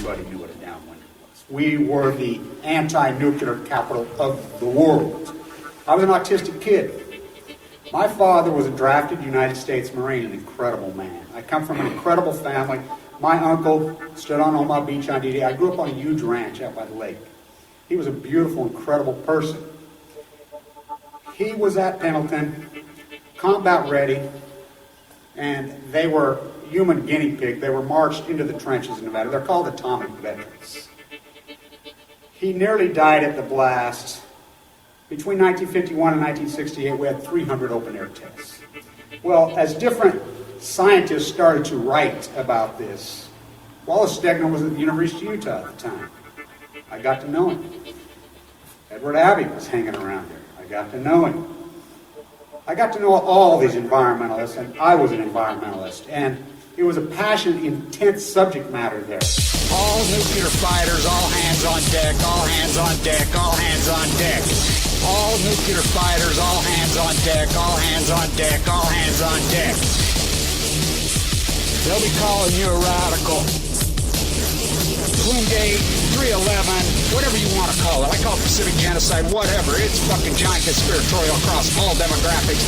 anybody knew what a downwinder was. We were the anti-nuclear capital of the world. I was an autistic kid. My father was a drafted United States Marine, an incredible man. I come from an incredible family. My uncle stood on Omaha Beach on D-Day. I grew up on a huge ranch out by the lake. He was a beautiful, incredible person. He was at Pendleton, combat ready, and they were human guinea pig. They were marched into the trenches in Nevada. They're called atomic veterans. He nearly died at the blast. Between 1951 and 1968, we had 300 open-air tests. Well, as different scientists started to write about this, Wallace Stegner was at the University of Utah at the time. I got to know him. Edward Abbey was hanging around there. I got to know him. I got to know all these environmentalists, and I was an environmentalist. And it was a passionate, intense subject matter there. All nuclear fighters, all hands on deck, all hands on deck, all hands on deck. All nuclear fighters, all hands on deck, all hands on deck, all hands on deck. They'll be calling you a radical. Bloomgate, 311, whatever you want to call it. I call it Pacific genocide, whatever. It's fucking giant conspiratorial across all demographics.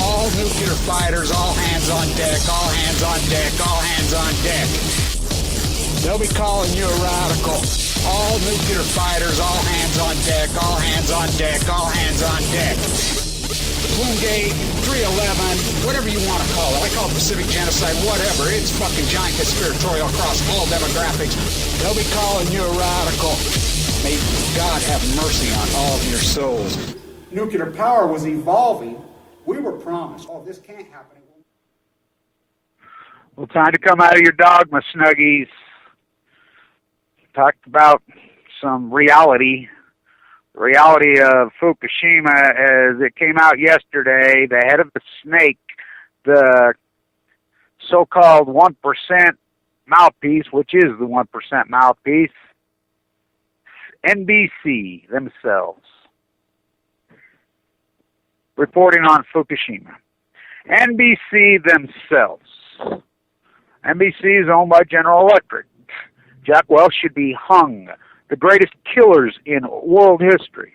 All nuclear fighters, all hands on deck, all hands on deck, all hands on deck. They'll be calling you a radical. All nuclear fighters, all hands on deck, all hands on deck, all hands on deck. Bloomgate, 311, whatever you want to call it. I call it Pacific genocide, whatever. It's fucking giant conspiratorial across all demographics. They'll be calling you a radical. May God have mercy on all of your souls. Nuclear power was evolving. We were promised, oh, this can't happen. Well, time to come out of your dogma, Snuggies. Talked about some reality of Fukushima as it came out yesterday. The head of the snake, the so-called 1% mouthpiece, which is the 1% mouthpiece, NBC themselves, reporting on Fukushima. NBC themselves. NBC is owned by General Electric. Jack Welch should be hung. The greatest killers in world history.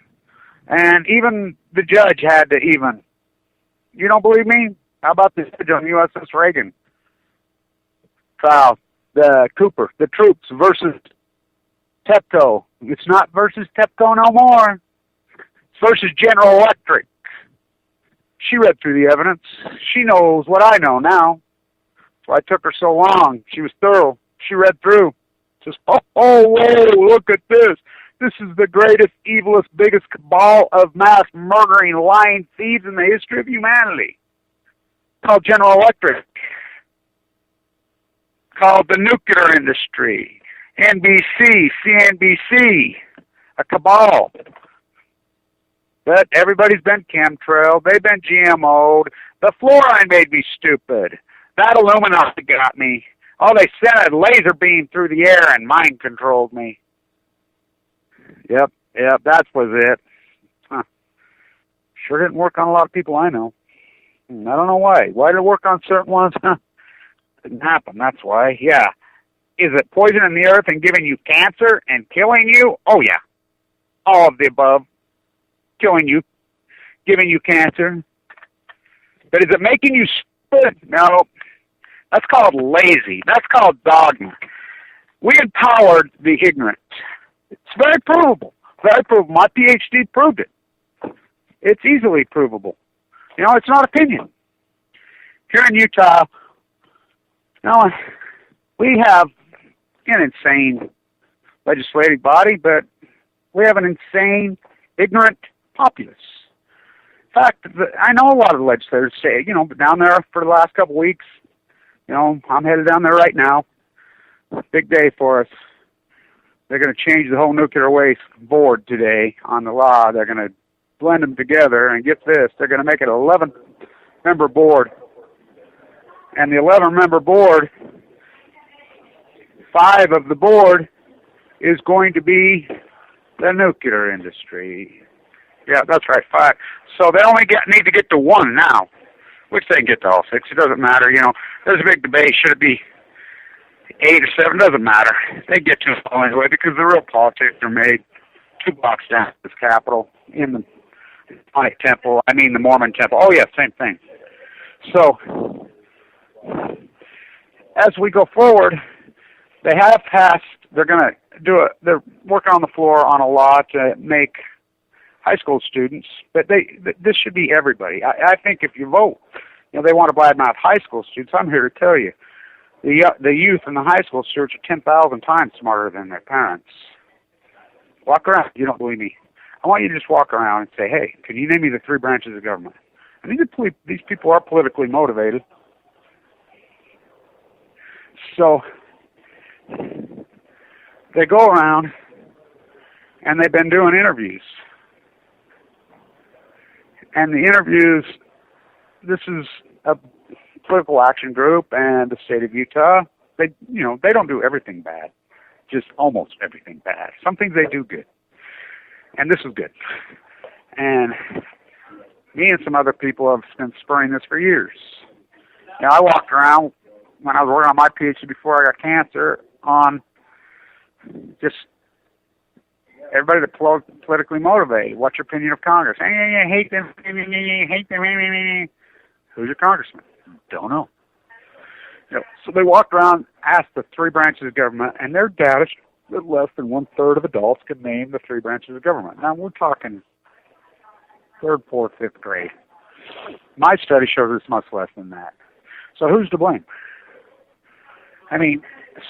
And even the judge had to even. You don't believe me? How about the judge on USS Reagan trial? The Cooper, the troops versus TEPCO. It's not versus TEPCO no more. It's versus General Electric. She read through the evidence. She knows what I know now. That's why it took her so long. She was thorough. She read through. Just, whoa, look at this. This is the greatest, evilest, biggest cabal of mass murdering, lying thieves in the history of humanity. Called General Electric. Called the nuclear industry. NBC, CNBC. A cabal. But everybody's been chemtrailed. They've been GMO'd. The fluoride made me stupid. That Illuminati got me. Oh, they sent a laser beam through the air and mind controlled me. Yep, that was it. Huh. Sure didn't work on a lot of people I know. I don't know why. Why did it work on certain ones? Didn't happen, that's why. Yeah. Is it poisoning the earth and giving you cancer and killing you? Oh, yeah. All of the above. Killing you, giving you cancer. But is it making you stupid? No. That's called lazy. That's called dogma. We empowered the ignorant. It's very provable. Very provable. My PhD proved it. It's easily provable. You know, it's not opinion. Here in Utah, you know, we have an insane legislative body, but we have an insane, ignorant populace. In fact, I know a lot of the legislators say, you know, down there for the last couple of weeks, you know, I'm headed down there right now. Big day for us. They're going to change the whole nuclear waste board today on the law. They're going to blend them together, and get this, they're going to make it an 11-member board. And the 11-member board, 5 of the board is going to be the nuclear industry. Yeah, that's right, 5. So they only need to get to 1 now, which they can get to all 6. It doesn't matter, you know. There's a big debate. Should it be 8 or 7, doesn't matter. They get to it anyway because the real politics are made 2 blocks down from this Capitol in the Masonic Temple. I mean the Mormon Temple. Oh yeah, same thing. So as we go forward, they have passed. They're going to do it. They're working on the floor on a law to make high school students, but this should be everybody. I think if you vote, they want to badmouth high school students. I'm here to tell you, the youth in the high school students are 10,000 times smarter than their parents. Walk around. You don't believe me? I want you to just walk around and say, hey, can you name me the 3 branches of government? I mean, these people are politically motivated. So they go around and they've been doing interviews. And the interviews, this is a political action group and the state of Utah. They don't do everything bad, just almost everything bad. Some things they do good, and this is good. And me and some other people have been spurring this for years. I walked around when I was working on my PhD before I got cancer on just everybody that's politically motivated. What's your opinion of Congress? I hate them. I hate them. Who's your congressman? Don't know. So they walked around, asked the 3 branches of government, and their data that less than 1/3 of adults could name the 3 branches of government. Now we're talking 3rd, 4th, 5th grade. My study shows it's much less than that. So who's to blame? I mean,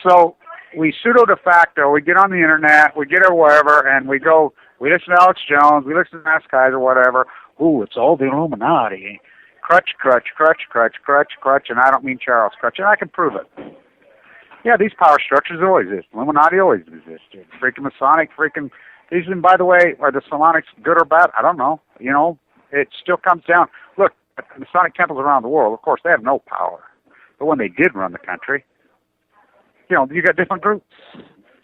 so we pseudo de facto, we get on the internet, we get it wherever, and we listen to Alex Jones, we listen to Max Kaiser, whatever. Ooh, it's all the Illuminati. Crutch, crutch, crutch, crutch, crutch, crutch, and I don't mean Charles Crutch, and I can prove it. Yeah, these power structures always exist. Illuminati always existed. Freaking Masonic, these, and by the way, are the Masonics good or bad? I don't know. It still comes down. Look, Masonic temples around the world, of course, they have no power. But when they did run the country, you got different groups.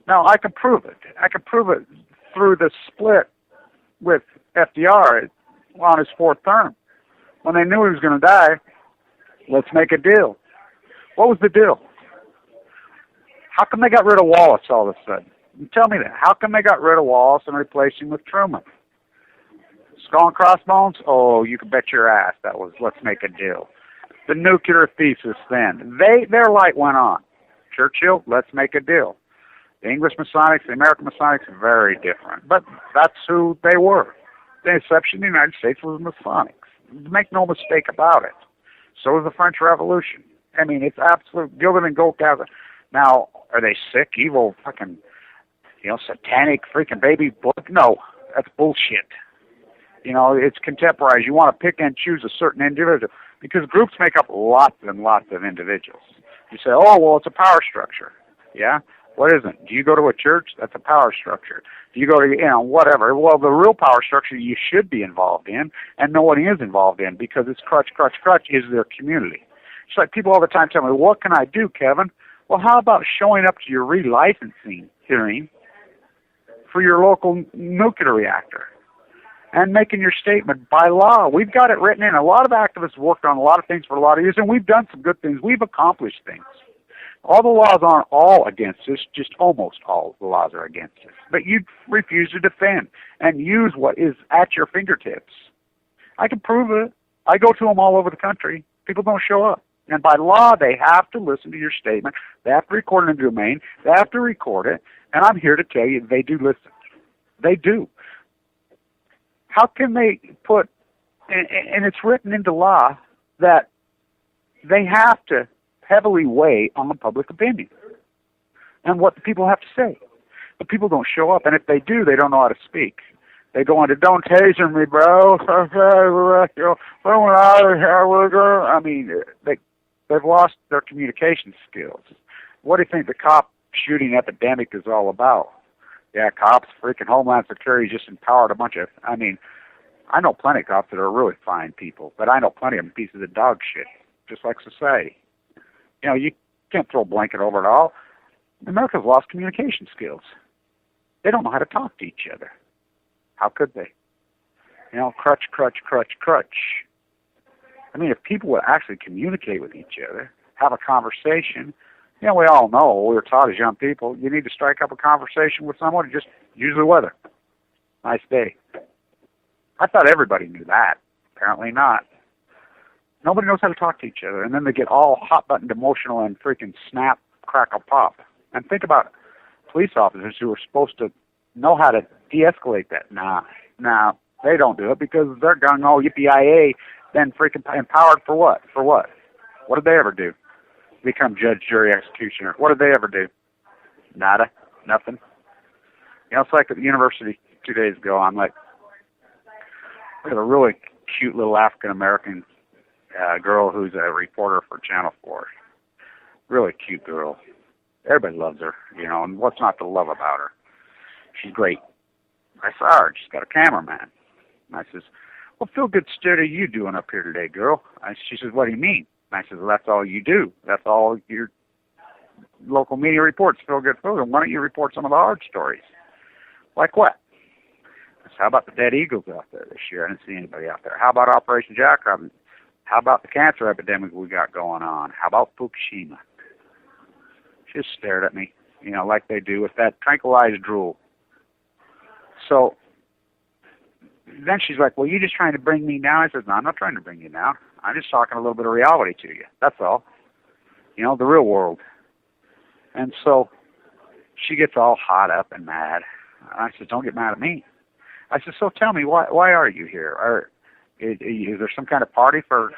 Now, I can prove it. I can prove it through the split with FDR on his 4th term. When they knew he was going to die, let's make a deal. What was the deal? How come they got rid of Wallace all of a sudden? Tell me that. How come they got rid of Wallace and replaced him with Truman? Skull and crossbones? Oh, you can bet your ass that was let's make a deal. The nuclear thesis then. Their light went on. Churchill, let's make a deal. The English Masonics, the American Masonics, very different. But that's who they were. The exception of the United States was Masonics. Make no mistake about it. So was the French Revolution. I mean, it's absolute gilded and gold gather. Now, are they sick, evil, fucking, satanic freaking baby book? No, that's bullshit. It's contemporized. You want to pick and choose a certain individual because groups make up lots and lots of individuals. You say, oh, well, it's a power structure. Yeah? What isn't? Do you go to a church? That's a power structure. Do you go to, whatever? Well, the real power structure you should be involved in, and no one is involved in because it's crutch, is their community. It's like people all the time tell me, what can I do, Kevin? Well, how about showing up to your relicensing hearing for your local nuclear reactor and making your statement by law? We've got it written in. A lot of activists worked on a lot of things for a lot of years, and we've done some good things. We've accomplished things. All the laws aren't all against us, just almost all the laws are against us. But you refuse to defend and use what is at your fingertips. I can prove it. I go to them all over the country. People don't show up. And by law, they have to listen to your statement. They have to record it in a domain. They have to record it. And I'm here to tell you they do listen. They do. How can they put, and it's written into law, that they have to heavily weigh on the public opinion and what the people have to say. But people don't show up, and if they do, they don't know how to speak. They go into, don't taser me, bro. I mean, they've lost their communication skills. What do you think the cop shooting epidemic is all about? Yeah, cops, freaking Homeland Security just empowered a bunch of, I know plenty of cops that are really fine people, but I know plenty of them pieces of dog shit, just like society. You can't throw a blanket over it all. America's lost communication skills. They don't know how to talk to each other. How could they? Crutch, crutch, crutch, crutch. I mean, if people would actually communicate with each other, have a conversation, You know, we all know, we were taught as young people, you need to strike up a conversation with someone, just use the weather. Nice day. I thought everybody knew that. Apparently not. Nobody knows how to talk to each other, and then they get all hot-buttoned emotional and freaking snap, crackle, pop. And think about police officers who are supposed to know how to de-escalate that. Nah, they don't do it because they're gung-ho, yippee-yi-yay, then freaking empowered for what? For what? What did they ever do? Become judge, jury, executioner. What did they ever do? Nada. Nothing. You know, it's like at the university 2 days ago, I'm like, we have a really cute little African-American girl who's a reporter for Channel 4. Really cute girl. Everybody loves her, you know, and what's not to love about her? She's great. I saw her. She's got a cameraman. And I says, well, feel good study you doing up here today, girl? She says, what do you mean? And I says, well, that's all you do. That's all your local media reports, feel good food. And why don't you report some of the hard stories? Like what? I said, how about the dead eagles out there this year? I didn't see anybody out there. How about Operation Jackrabbit? How about the cancer epidemic we got going on? How about Fukushima? She just stared at me, you know, like they do with that tranquilized drool. So then she's like, well, you just trying to bring me down? I said, no, I'm not trying to bring you down. I'm just talking a little bit of reality to you. That's all. You know, the real world. And so she gets all hot up and mad. And I said, don't get mad at me. I said, so tell me, why are you here? Is there some kind of party for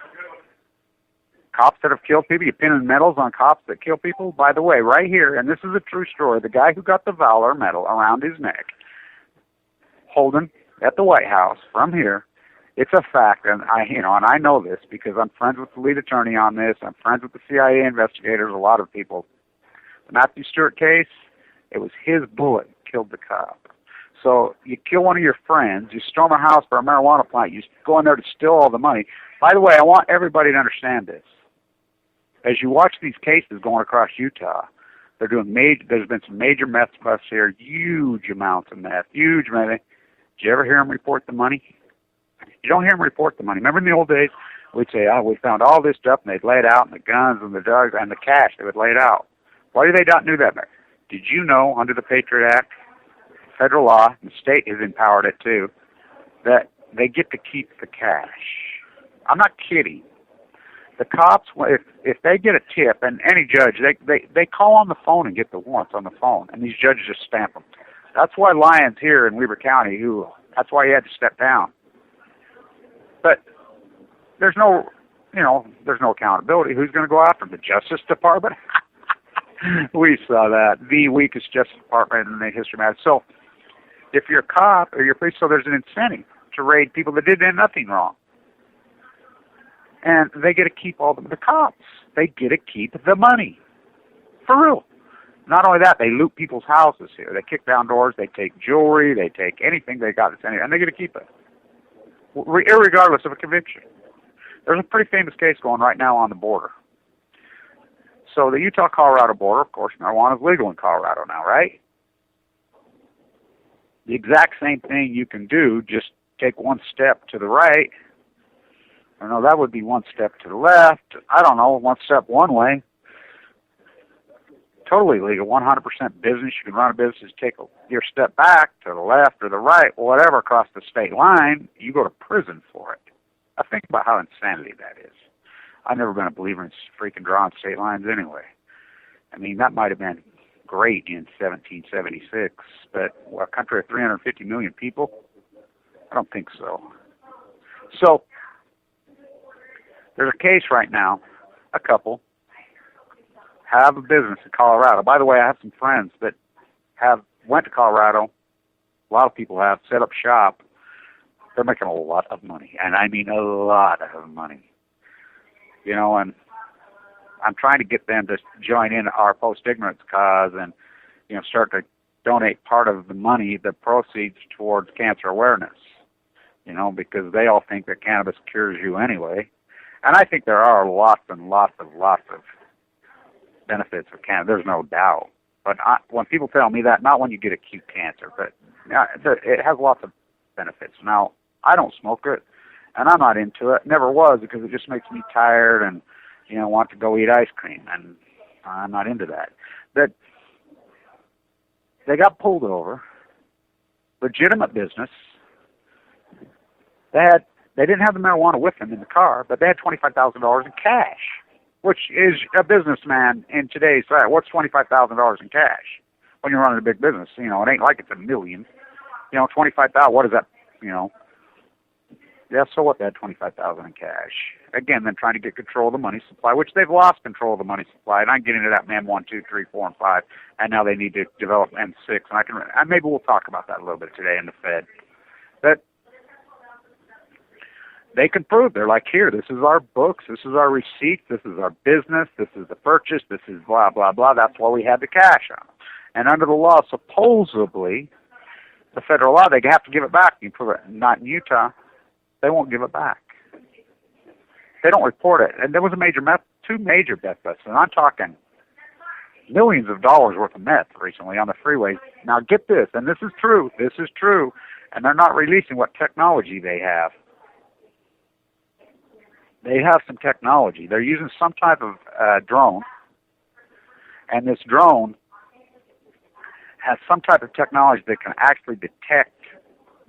cops that have killed people? You pinning medals on cops that kill people? By the way, right here, and this is a true story, the guy who got the Valor Medal around his neck, Holden, at the White House, from here, it's a fact, and I know this because I'm friends with the lead attorney on this. I'm friends with the CIA investigators, a lot of people. The Matthew Stewart case, it was his bullet that killed the cop. So you kill one of your friends, you storm a house for a marijuana plant, you go in there to steal all the money. By the way, I want everybody to understand this. As you watch these cases going across Utah, there's been some major meth busts here, huge amounts of meth, huge money. Did you ever hear them report the money? You don't hear them report the money. Remember in the old days, we'd say, oh, we found all this stuff, and they'd lay it out, and the guns and the drugs and the cash, they would lay it out. Why do they not do that? Did you know, under the Patriot Act, federal law, and the state has empowered it too, that they get to keep the cash? I'm not kidding. The cops, if they get a tip, and any judge, they call on the phone and get the warrants on the phone, and these judges just stamp them. That's why Lyons here in Weber County, that's why he had to step down. But there's no accountability. Who's going to go after him? The Justice Department? We saw that. The weakest Justice Department in the history of matters. So if you're a cop or you're a police, so there's an incentive to raid people that did nothing wrong. And they get to keep all the cops. They get to keep the money. For real. Not only that, they loot people's houses here. They kick down doors. They take jewelry. They take anything they got that's anywhere, and they get to keep it, irregardless of a conviction. There's a pretty famous case going right now on the border. So the Utah-Colorado border, of course, marijuana is legal in Colorado now, right? The exact same thing you can do, just take one step to the right. I know that would be one step to the left. I don't know, one step one way. Totally legal, 100% business. You can run a business, take your step back to the left or the right, whatever, across the state line. You go to prison for it. I think about how insanity that is. I've never been a believer in freaking drawing state lines anyway. I mean, that might have been great in 1776, but a country of 350 million people? I don't think so. So, there's a case right now, a couple have a business in Colorado. By the way, I have some friends that went to Colorado. A lot of people have set up shop. They're making a lot of money, and I mean a lot of money. You know, and I'm trying to get them to join in our post-ignorance cause and, you know, start to donate part of the money, the proceeds, towards cancer awareness. You know, because they all think that cannabis cures you anyway. And I think there are lots and lots of benefits of cannabis. There's no doubt. But when people tell me that, not when you get acute cancer, but it has lots of benefits. Now, I don't smoke it, and I'm not into it. Never was, because it just makes me tired and, you know, want to go eat ice cream. And I'm not into that. That they got pulled over, legitimate business. They didn't have the marijuana with them in the car, but they had $25,000 in cash, which is a businessman in today's society. What's $25,000 in cash when you're running a big business? You know, it ain't like it's a million. You know, 25,000. What is that? You know. Yeah, so what? They had 25,000 in cash. Again, then trying to get control of the money supply, which they've lost control of the money supply. And I'm getting into that man 1, 2, 3, 4, and 5, and now they need to develop M6. And maybe we'll talk about that a little bit today in the Fed. But they can prove, they're like, here, this is our books, this is our receipts, this is our business, this is the purchase, this is blah, blah, blah. That's why we had the cash on them. And under the law, supposedly, the federal law, they have to give it back. You prove it. Not in Utah. They won't give it back. They don't report it. And there was two major meth busts, and I'm talking millions of dollars worth of meth recently on the freeways. Now get this, and this is true, and they're not releasing what technology they have. They have some technology. They're using some type of drone, and this drone has some type of technology that can actually detect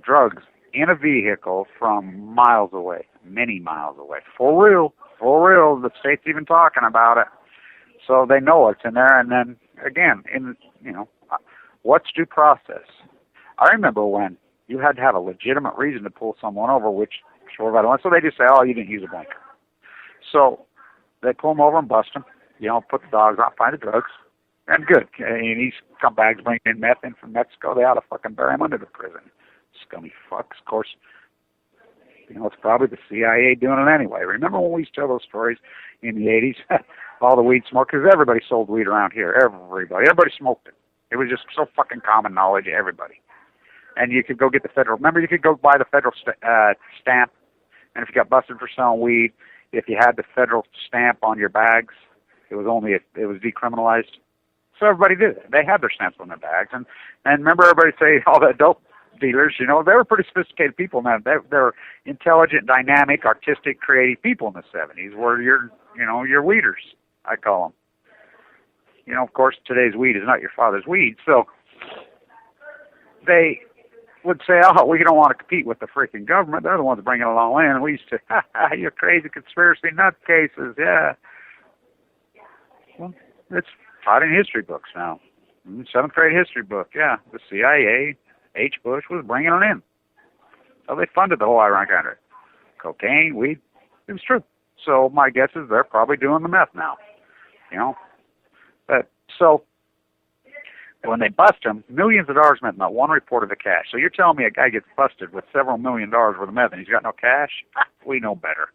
drugs in a vehicle from miles away, many miles away. For real. The state's even talking about it. So they know it's in there. And then, again, what's due process? I remember when you had to have a legitimate reason to pull someone over, which sure about it. So they just say, oh, you didn't use a blinker. So they pull them over and bust them, put the dogs out, find the drugs, and good. And these scumbags bringing in meth in from Mexico, they ought to fucking bury them under the prison. Scummy fucks. Of course, it's probably the CIA doing it anyway. Remember when we used to tell those stories in the 80s? All the weed smoke, because everybody sold weed around here. Everybody smoked it. It was just so fucking common knowledge, everybody. And you could go get the federal, remember you could go buy the federal stamp, and if you got busted for selling weed, if you had the federal stamp on your bags, it was decriminalized. So everybody did it. They had their stamps on their bags. And remember everybody say all the dope dealers, they were pretty sophisticated people, man. They're intelligent, dynamic, artistic, creative people in the 70s, were your weeders, I call them. Of course, today's weed is not your father's weed. So they would say, oh, we don't want to compete with the freaking government. They're the ones bringing it all in. And we used to, you crazy conspiracy nutcases, yeah. Well, it's taught in history books now. 7th grade history book, yeah. The CIA, H. Bush was bringing it in. So they funded the whole Iraq country. Cocaine, weed, it was true. So my guess is they're probably doing the meth now, But so when they bust him, millions of dollars meant not one report of the cash. So you're telling me a guy gets busted with several $1 million worth of meth and he's got no cash? We know better.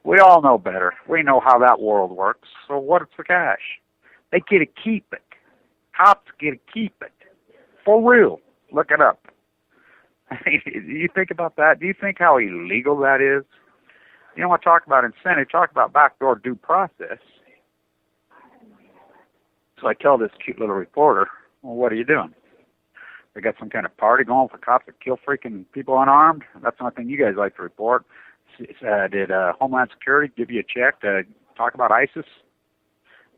We all know better. We know how that world works. So what's the cash? They get to keep it. Cops get to keep it. For real. Look it up. You think about that? Do you think how illegal that is? I talk about incentive, talk about backdoor due process. So I tell this cute little reporter, well, what are you doing? They got some kind of party going for cops that kill freaking people unarmed? That's the only thing you guys like to report. Did Homeland Security give you a check to talk about ISIS?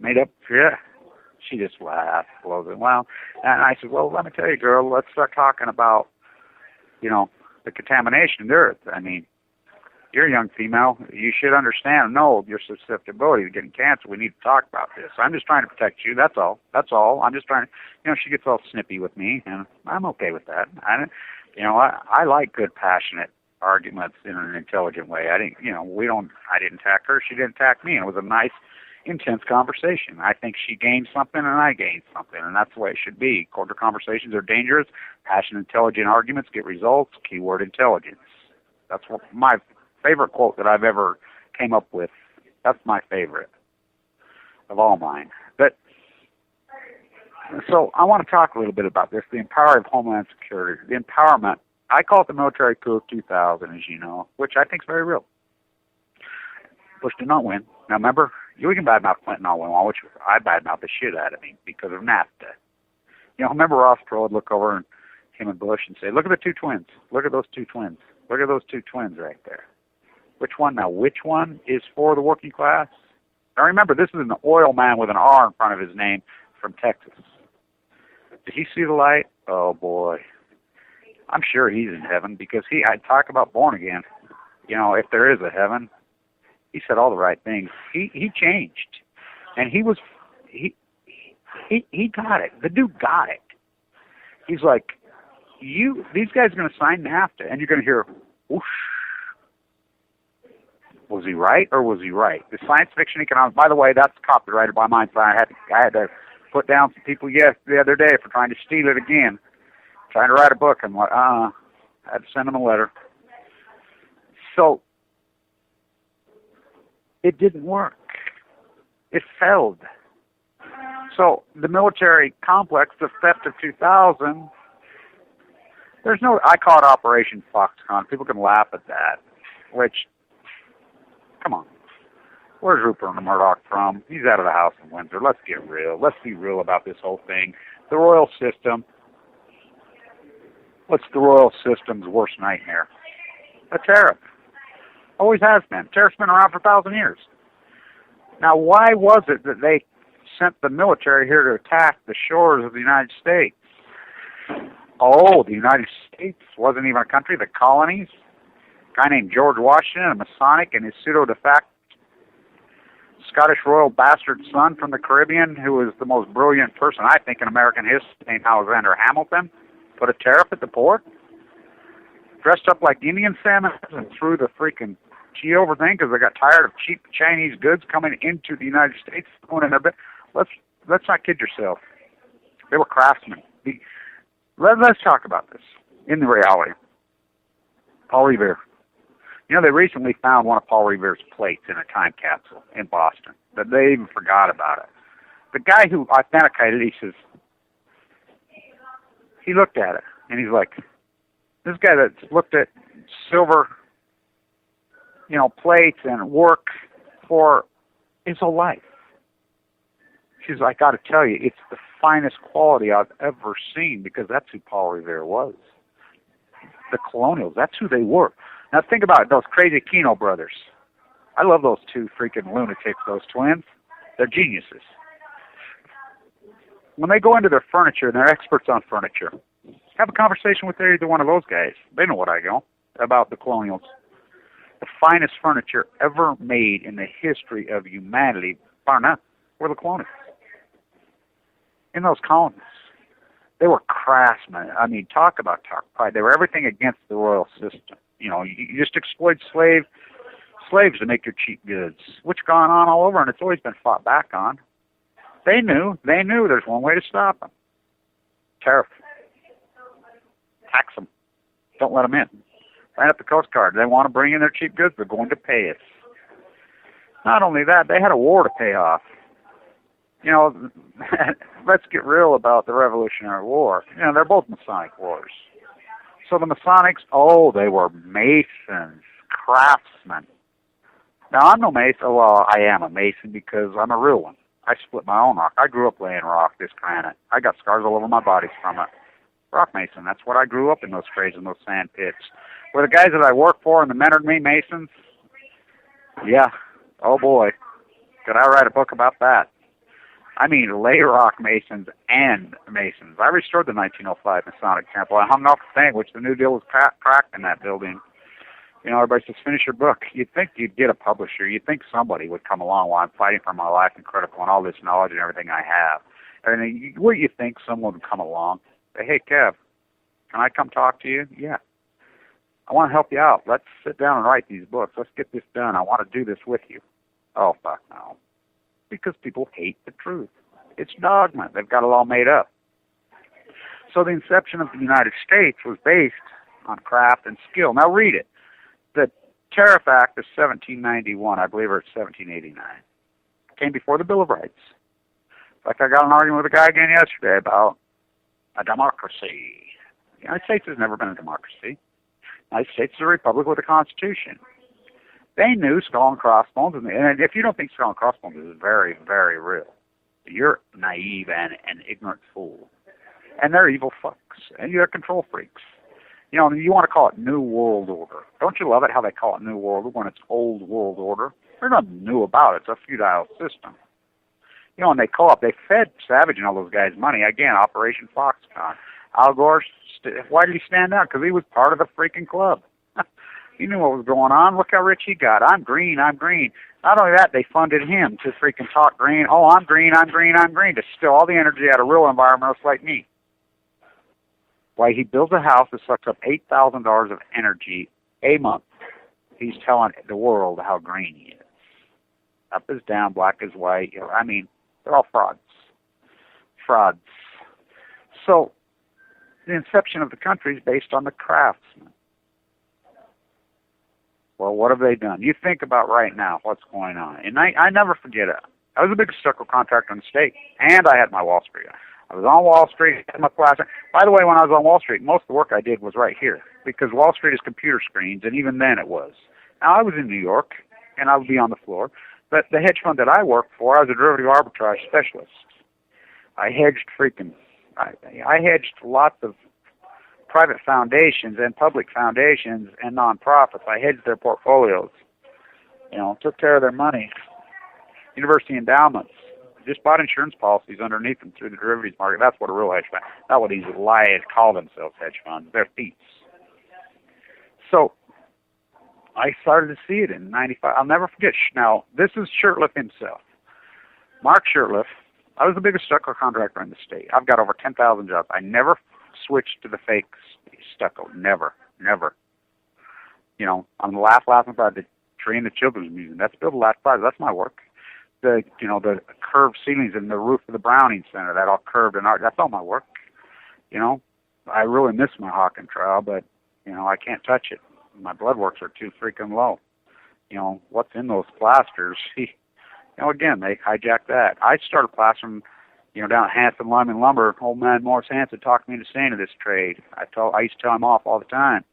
Made up? Yeah. She just laughed, blows it. Well, and I said, well, let me tell you, girl, let's start talking about, the contamination of the earth. I mean, you're a young female. You should understand, know your susceptibility to getting cancer. We need to talk about this. I'm just trying to protect you. That's all. I'm just trying to, she gets all snippy with me, and I'm okay with that. I like good, passionate arguments in an intelligent way. I didn't attack her. She didn't attack me. It was a nice, intense conversation. I think she gained something and I gained something, and that's the way it should be. Cordial conversations are dangerous. Passionate, intelligent arguments get results. Keyword intelligence. That's what my favorite quote that I've ever came up with. That's my favorite of all mine. But so I want to talk a little bit about this, the empowerment of Homeland Security, the empowerment. I call it the military coup of 2000, as you know, which I think is very real. Bush did not win. Now remember, you can badmouth Clinton all win, which I badmouth the shit out of him because of NAFTA. Remember Ross Perot would look over and him and Bush and say, look at the two twins. Look at those two twins. Look at those two twins right there. Which one now? Which one is for the working class? Now remember, this is an oil man with an R in front of his name from Texas. Did he see the light? Oh boy. I'm sure he's in heaven because I talk about born again. You know, if there is a heaven, he said all the right things. He changed. And he got it. The dude got it. He's like, these guys are going to sign NAFTA, and you're going to hear, whoosh. Was he right or was he right? The science fiction economics, by the way, that's copyrighted by mine, so I had to put down some people the other day for trying to steal it again. Trying to write a book, and I had to send them a letter. So, it didn't work. It failed. So, the military complex, the theft of 2000, I call it Operation Foxconn. People can laugh at that, which, come on. Where's Rupert Murdoch from? He's out of the house in Windsor. Let's get real. Let's be real about this whole thing. The royal system, what's the royal system's worst nightmare? A tariff. Always has been. Tariff's been around for 1,000 years. Now, why was it that they sent the military here to attack the shores of the United States? Oh, the United States wasn't even a country. The colonies. A guy named George Washington, a Masonic, and his pseudo-de facto Scottish royal bastard son from the Caribbean, who was the most brilliant person, I think, in American history, named Alexander Hamilton, put a tariff at the port, dressed up like Indian salmon, and threw the freaking tea over thing because they got tired of cheap Chinese goods coming into the United States. Let's not kid yourself. They were craftsmen. Let's talk about this in the reality. Paul Revere. You know, they recently found one of Paul Revere's plates in a time capsule in Boston. That they even forgot about it. The guy who authenticated it, he says, he looked at it, and he's like, this guy that's looked at silver, plates and work for his whole life. She's like, I got to tell you, it's the finest quality I've ever seen because that's who Paul Revere was. The colonials, that's who they were. Now think about it, those crazy Kino brothers. I love those two freaking lunatics, those twins. They're geniuses. When they go into their furniture, and they're experts on furniture, have a conversation with either one of those guys. They know what I know about the colonials. The finest furniture ever made in the history of humanity, bar none, were the colonials. In those colonies. They were craftsmen. I mean, talk about pride. They were everything against the royal system. You just exploit slaves to make your cheap goods, which gone on all over, and it's always been fought back on. They knew there's one way to stop them. Tariff. Tax them. Don't let them in. Sign up the Coast Guard. They want to bring in their cheap goods, they're going to pay us. Not only that, they had a war to pay off. Let's get real about the Revolutionary War. They're both Masonic wars. So the Masonics, they were masons, craftsmen. Now, I'm no mason. Well, I am a mason because I'm a real one. I split my own rock. I grew up laying rock, this granite. I got scars all over my body from it. Rock mason, that's what I grew up in, those trays and those sand pits. Were the guys that I work for and the mentored me masons? Yeah. Oh, boy. Could I write a book about that? I mean, lay rock masons and masons. I restored the 1905 Masonic Temple. I hung off the thing, which the New Deal was cracked in that building. Everybody says, finish your book. You'd think you'd get a publisher. You'd think somebody would come along while I'm fighting for my life and critical and all this knowledge and everything I have. And wouldn't you think someone would come along? Say, hey, Kev, can I come talk to you? Yeah. I want to help you out. Let's sit down and write these books. Let's get this done. I want to do this with you. Oh, fuck no. Because people hate the truth. It's dogma. They've got it all made up. So the inception of the United States was based on craft and skill. Now read it. The Tariff Act of 1791, I believe, or it's 1789, came before the Bill of Rights. Like I got an argument with a guy again yesterday about a democracy. The United States has never been a democracy. The United States is a republic with a constitution. They knew skull and crossbones, and if you don't think skull and crossbones is very, very real, you're naive and an ignorant fool. And they're evil fucks, and they're control freaks. You want to call it New World Order. Don't you love it how they call it New World Order when it's Old World Order? There's nothing new about it. It's a feudal system. You know, and they co-op, they fed Savage and all those guys money. Again, Operation Foxconn. Al Gore, why did he stand out? Because he was part of the freaking club. He knew what was going on. Look how rich he got. I'm green, I'm green. Not only that, they funded him to freaking talk green. Oh, I'm green, I'm green, I'm green, to steal all the energy out of real environmentalists like me. Why, he builds a house that sucks up $8,000 of energy a month. He's telling the world how green he is. Up is down, black is white. I mean, they're all frauds. Frauds. So, the inception of the country is based on the craftsman. Well, what have they done? You think about right now what's going on. And I never forget it. I was the biggest stucco contractor in the state, and I had my Wall Street. I was on Wall Street, had my plaza. By the way, when I was on Wall Street, most of the work I did was right here, because Wall Street is computer screens, and even then it was. Now, I was in New York, and I would be on the floor, but the hedge fund that I worked for, I was a derivative arbitrage specialist. I hedged I hedged lots of private foundations and public foundations and nonprofits. I hedged their portfolios, took care of their money. University endowments, just bought insurance policies underneath them through the derivatives market. That's what a real hedge fund. Not what these liars call themselves hedge funds. They're thieves. So I started to see it in '95. I'll never forget. Now, this is Shurtleff himself. Mark Shurtleff. I was the biggest stucco contractor in the state. I've got over 10,000 jobs. I never switched to the fake stucco. Never. I'm the laughing about the tree in the children's museum. That's built last Friday. That's my work. The curved ceilings in the roof of the Browning Center, that all curved and art. That's all my work. I really miss my Hawken trial, but I can't touch it. My blood works are too freaking low. What's in those plasters? Again, they hijacked that. I started plastering, down at Hanson Lyman Lumber. Old man Morris Hanson talked me into staying in this trade. I used to tell him off all the time.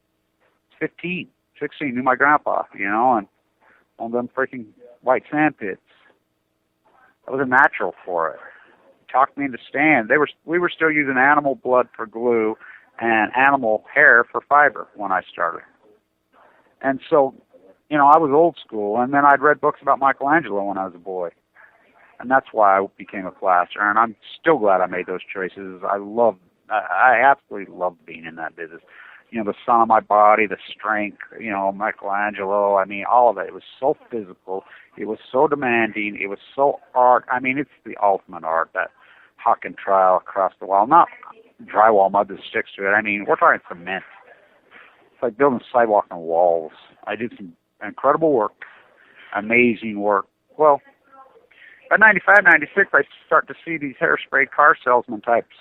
15, 16, knew my grandpa, and on them freaking white sand pits. I was a natural for it. Talked me into staying. We were still using animal blood for glue and animal hair for fiber when I started. And so, I was old school, and then I'd read books about Michelangelo when I was a boy. And that's why I became a plasterer, and I'm still glad I made those choices. I absolutely loved being in that business. The sun on my body, the strength, Michelangelo, all of it. It was so physical. It was so demanding. It was so art. It's the ultimate art, that Hawken trial across the wall. Not drywall mud that sticks to it. We're talking cement. It's like building sidewalk and walls. I did some incredible work, amazing work. Well, by 95, 96, I start to see these hairspray car salesman types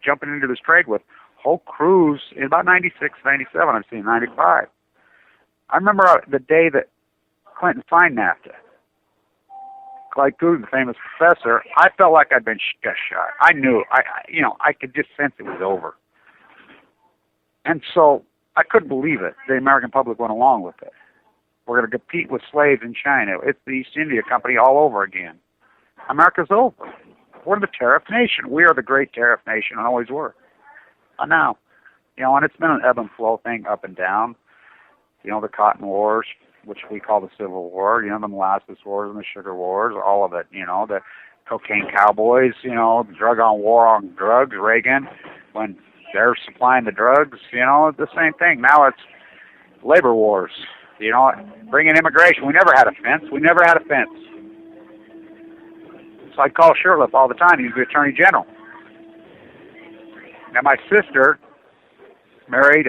jumping into this trade with whole crews. In about 96, 97, I'm seeing 95. I remember the day that Clinton signed NAFTA. Clyde Coos, the famous professor, I felt like I'd been shot. I knew, I could just sense it was over. And so I couldn't believe it. The American public went along with it. We're going to compete with slaves in China. It's the East India Company all over again. America's over. We're the tariff nation. We are the great tariff nation and always were. Now, and it's been an ebb and flow thing, up and down. The Cotton Wars, which we call the Civil War, the Molasses Wars and the Sugar Wars, all of it, the cocaine cowboys, the drug on war on drugs, Reagan, when they're supplying the drugs, the same thing. Now it's labor wars, bringing immigration. We never had a fence. So I call Shurtleff all the time. He's the Attorney General. Now, my sister married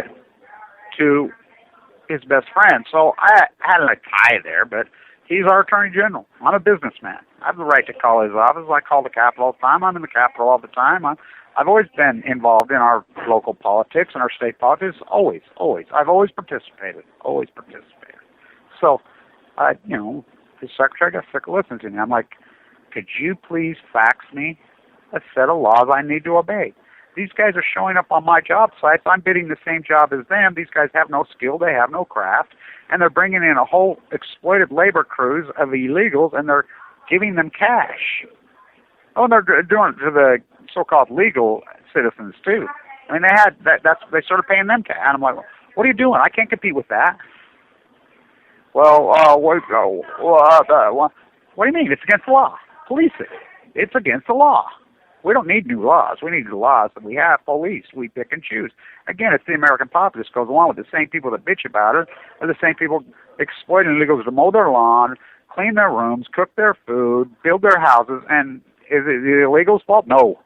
to his best friend, so I had a tie there, but he's our Attorney General. I'm a businessman. I have the right to call his office. I call the Capitol all the time. I'm in the Capitol all the time. I've always been involved in our local politics and our state politics. Always. I've always participated. So, his secretary got sick of listening to me. I'm like, could you please fax me a set of laws I need to obey? These guys are showing up on my job sites. I'm bidding the same job as them. These guys have no skill. They have no craft. And they're bringing in a whole exploited labor crews of illegals, and they're giving them cash. Oh, and they're doing it to the so-called legal citizens, too. They started paying them cash. And I'm like, what are you doing? I can't compete with that. Well, what do you mean? It's against the law. Police it. It's against the law. We don't need new laws. We need the laws that we have. Police. We pick and choose. Again, it's the American populace goes along with the same people that bitch about it are the same people exploiting illegals to mow their lawn, clean their rooms, cook their food, build their houses. And is it the illegals' fault? No.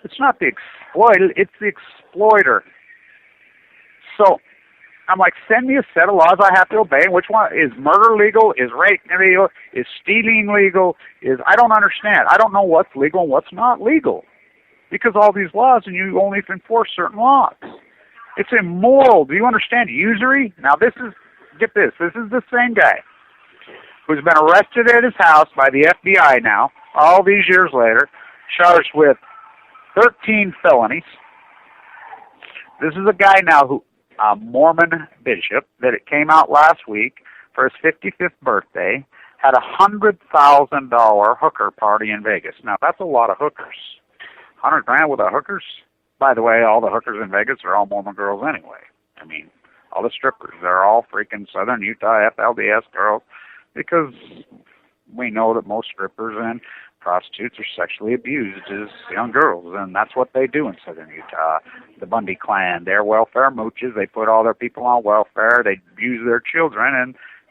It's not the exploited. It's the exploiter. So I'm like, send me a set of laws I have to obey. Which one is murder legal? Is rape legal? Is stealing legal? I don't understand. I don't know what's legal and what's not legal, because all these laws and you only enforce certain laws. It's immoral. Do you understand usury? Now get this. This is the same guy who's been arrested at his house by the FBI now, all these years later, charged with 13 felonies. This is a guy now who. A Mormon bishop that it came out last week for his 55th birthday had $100,000 hooker party in Vegas. Now that's a lot of hookers. $100,000 with the hookers. By the way, all the hookers in Vegas are all Mormon girls anyway. I mean, all the strippers, they're all freaking Southern Utah FLDS girls, because we know that most strippers and prostitutes are sexually abused as young girls, and that's what they do in Southern Utah. The Bundy clan, they're welfare mooches. They put all their people on welfare. They abuse their children,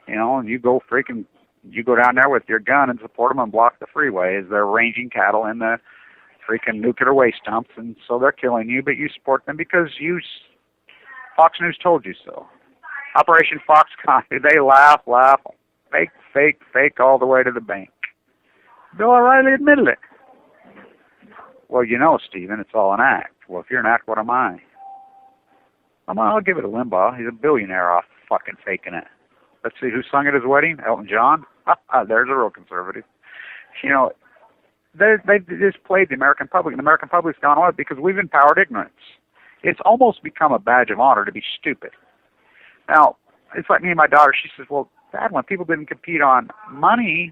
and you go down there with your gun and support them and block the freeway as they're ranging cattle in the freaking nuclear waste dumps, and so they're killing you, but you support them because Fox News told you so. Operation Foxconn, they laugh, fake all the way to the bank. Bill O'Reilly admitted it. Well, Stephen, it's all an act. Well, if you're an act, what am I? I'll give it to Limbaugh. He's a billionaire off fucking faking it. Let's see, who sung at his wedding? Elton John? There's a real conservative. They just played the American public, and the American public's gone on it because we've empowered ignorance. It's almost become a badge of honor to be stupid. Now, it's like me and my daughter. She says, well, Dad, when people didn't compete on money,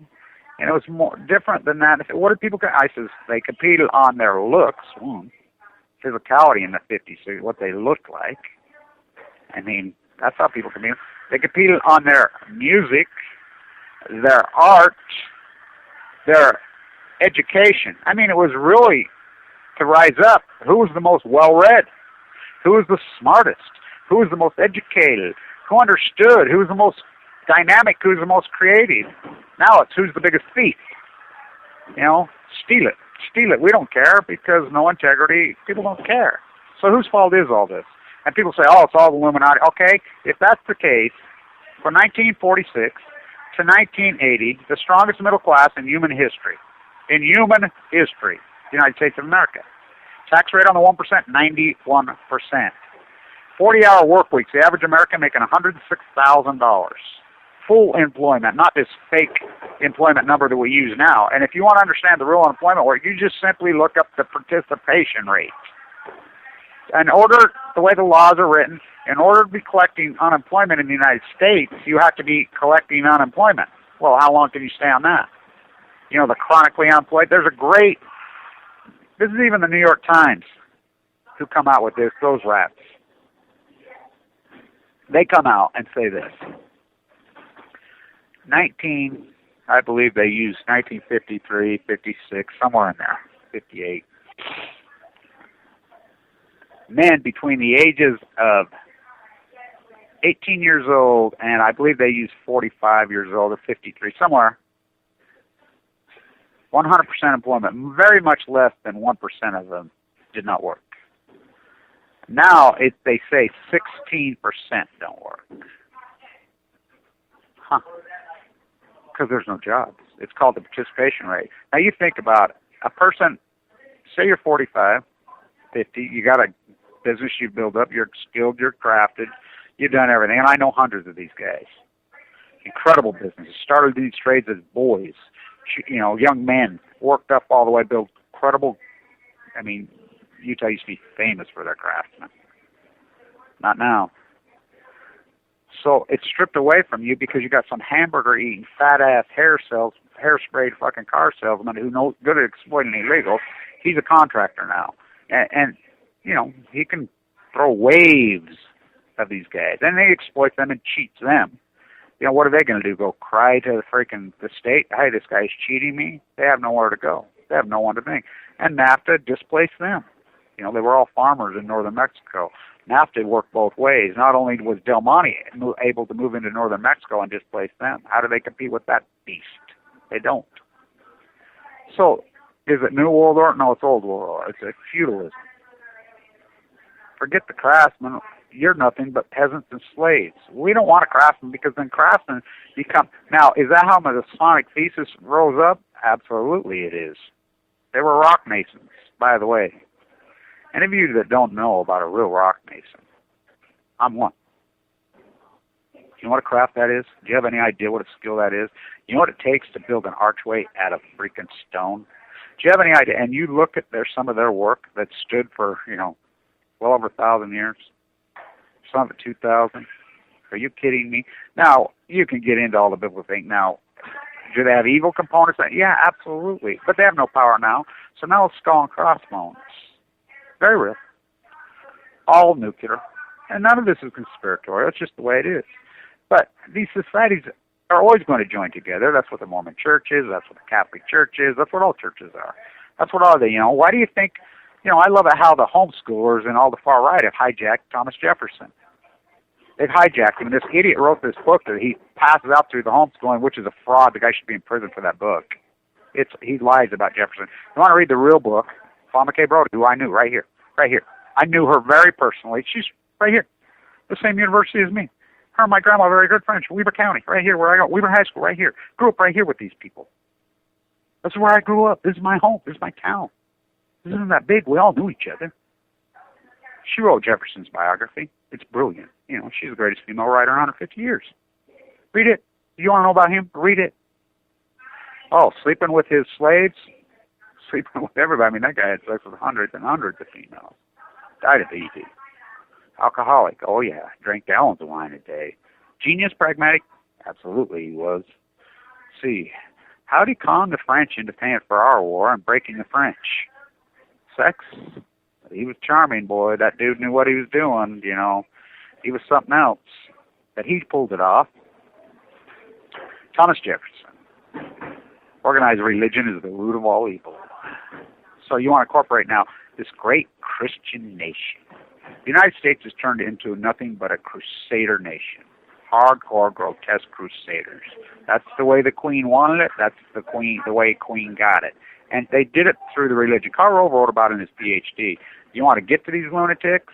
and it was more different than that. What did people? I says they competed on their looks, physicality in the 50s, so what they looked like. I mean, that's how people compete. They competed on their music, their art, their education. I mean, it was really to rise up. Who was the most well-read? Who was the smartest? Who was the most educated? Who understood? Who was the most dynamic? Who was the most creative? Now it's who's the biggest thief. Steal it. We don't care because no integrity. People don't care. So whose fault is all this? And people say, oh, it's all the Illuminati. Okay, if that's the case, from 1946 to 1980, the strongest middle class in human history, the United States of America. Tax rate on the 1%, 91%. 40-hour work weeks, the average American making $106,000. Full employment, not this fake employment number that we use now. And if you want to understand the real unemployment rate, you just simply look up the participation rate. The way the laws are written, in order to be collecting unemployment in the United States, you have to be collecting unemployment. Well, how long can you stay on that? The chronically unemployed. This is even the New York Times who come out with this, those rats. They come out and say this. I believe they used 1953, 56, somewhere in there, 58. Men between the ages of 18 years old and I believe they used 45 years old or 53, somewhere. 100% employment, very much less than 1% of them did not work. Now they say 16% don't work. Because there's no jobs. It's called the participation rate. Now you think about it. A person, say you're 45, 50, you got a business you build up, you're skilled, you're crafted, you've done everything. And I know hundreds of these guys. Incredible businesses. Started these trades as boys, young men, worked up all the way, built incredible. I mean, Utah used to be famous for their craftsmen. Not now. So it's stripped away from you because you got some hamburger-eating, fat-ass hair-sprayed fucking car salesman who's no good at exploiting illegals. He's a contractor now. And he can throw waves of these guys. And they exploit them and cheats them. You know, what are they going to do? Go cry to the state? Hey, this guy's cheating me? They have nowhere to go. They have no one to think. And NAFTA displaced them. You know, they were all farmers in northern Mexico. NAFTA worked both ways. Not only was Del Monte able to move into northern Mexico and displace them, how do they compete with that beast? They don't. So, is it New World Order? No, it's Old World Order. It's a feudalism. Forget the craftsmen. You're nothing but peasants and slaves. We don't want a craftsman because then craftsmen become... Now, is that how the Masonic thesis rose up? Absolutely it is. They were rock masons, by the way. Any of you that don't know about a real rock mason, I'm one. Do you know what a craft that is? Do you have any idea what a skill that is? You know what it takes to build an archway out of freaking stone? Do you have any idea? And you look at some of their work that stood for, well over 1,000 years. Some of it 2,000. Are you kidding me? Now, you can get into all the biblical things. Now, do they have evil components? Yeah, absolutely. But they have no power now. So now it's skull and crossbones. Very real. All nuclear. And none of this is conspiratorial. It's just the way it is. But these societies are always going to join together. That's what the Mormon Church is. That's what the Catholic Church is. That's what all churches are. That's what all they, why do you think, I love it how the homeschoolers and all the far right have hijacked Thomas Jefferson. They've hijacked him. And this idiot wrote this book that he passes out through the homeschooling, which is a fraud. The guy should be in prison for that book. He lies about Jefferson. You want to read the real book? Paul McKay Brody, who I knew right here. I knew her very personally. She's right here. The same university as me. Her and my grandma are very good friends from Weber County, right here where I go. Weber High School, right here. Grew up right here with these people. This is where I grew up. This is my home. This is my town. This isn't that big. We all knew each other. She wrote Jefferson's biography. It's brilliant. She's the greatest female writer in 150 years. Read it. You want to know about him? Read it. Oh, sleeping with his slaves? Sleeping with everybody. I mean, that guy had sex with hundreds and hundreds of females. Died of ED. Alcoholic. Oh, yeah. Drank gallons of wine a day. Genius, pragmatic? Absolutely he was. See, how'd he con the French into paying for our war and breaking the French? Sex? He was charming, boy. That dude knew what he was doing, He was something else. But he pulled it off. Thomas Jefferson. Organized religion is the root of all evil. So you want to incorporate now this great Christian nation. The United States has turned into nothing but a crusader nation. Hardcore, grotesque crusaders. That's the way the Queen wanted it. That's the way Queen got it. And they did it through the religion. Karl Rove wrote about it in his PhD. You want to get to these lunatics?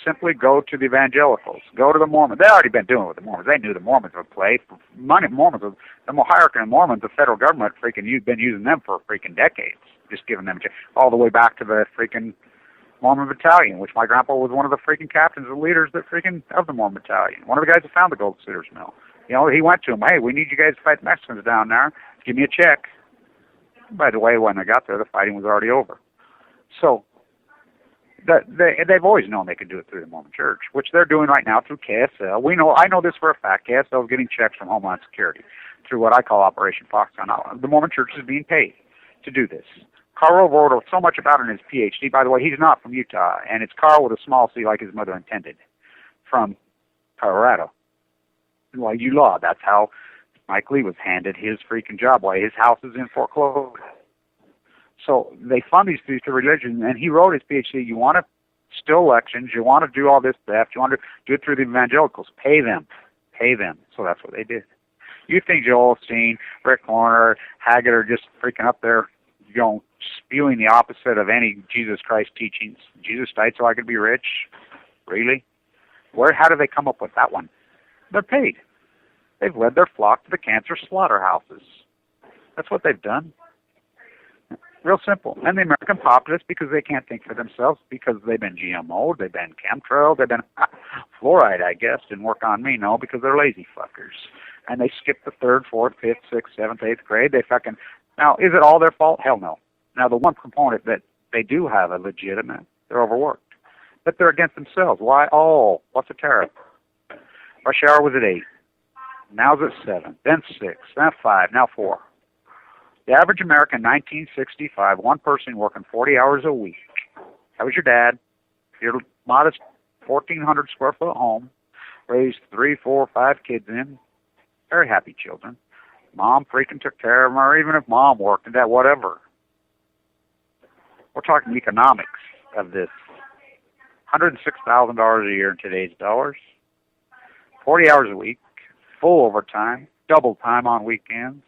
Simply go to the evangelicals. Go to the Mormons. They've already been doing it with the Mormons. They knew the Mormons would play. Mormons, the hierarchy of Mormons, the federal government you've been using them for freaking decades. Just giving them all the way back to the freaking Mormon Battalion, which my grandpa was one of the freaking captains and leaders of the Mormon Battalion. One of the guys that found the Gold Suitors Mill. He went to him, hey, we need you guys to fight the Mexicans down there. Give me a check. By the way, when I got there, the fighting was already over. So, they've always known they could do it through the Mormon Church, which they're doing right now through KSL. I know this for a fact. KSL is getting checks from Homeland Security through what I call Operation Foxconn. Now, the Mormon Church is being paid to do this. Karl Rove wrote so much about it in his PhD. By the way, he's not from Utah, and it's Carl with a small c like his mother intended, from Colorado. Well, Law. That's how Mike Lee was handed his freaking job. Why his house is in foreclosure. So they fund these through religion, and he wrote his PhD. You want to steal elections, you want to do all this theft, you want to do it through the evangelicals. Pay them. So that's what they did. You think Joel Osteen, Rick Warner, Haggett are just freaking up there, spewing the opposite of any Jesus Christ teachings. Jesus died so I could be rich. Really? How do they come up with that one? They're paid. They've led their flock to the cancer slaughterhouses. That's what they've done. Real simple. And the American populace, because they can't think for themselves, because they've been GMO'd, they've been chemtrailed, they've been fluoride, I guess, didn't work on me, no, because they're lazy fuckers. And they skip the 3rd, 4th, 5th, 6th, 7th, 8th grade. Now, is it all their fault? Hell no. Now, the one component that they do have a legitimate, they're overworked. But they're against themselves. Why? Oh, what's the tariff? Rush hour was at 8. Now it's at 7. Then 6. Then 5. Now 4. The average American in 1965, one person working 40 hours a week. That was your dad. Your modest 1,400 square foot home, raised 3, 4, 5 kids in. Very happy children. Mom freaking took care of them, or even if mom worked and that, whatever. We're talking economics of this. $106,000 a year in today's dollars. 40 hours a week, full overtime, double time on weekends.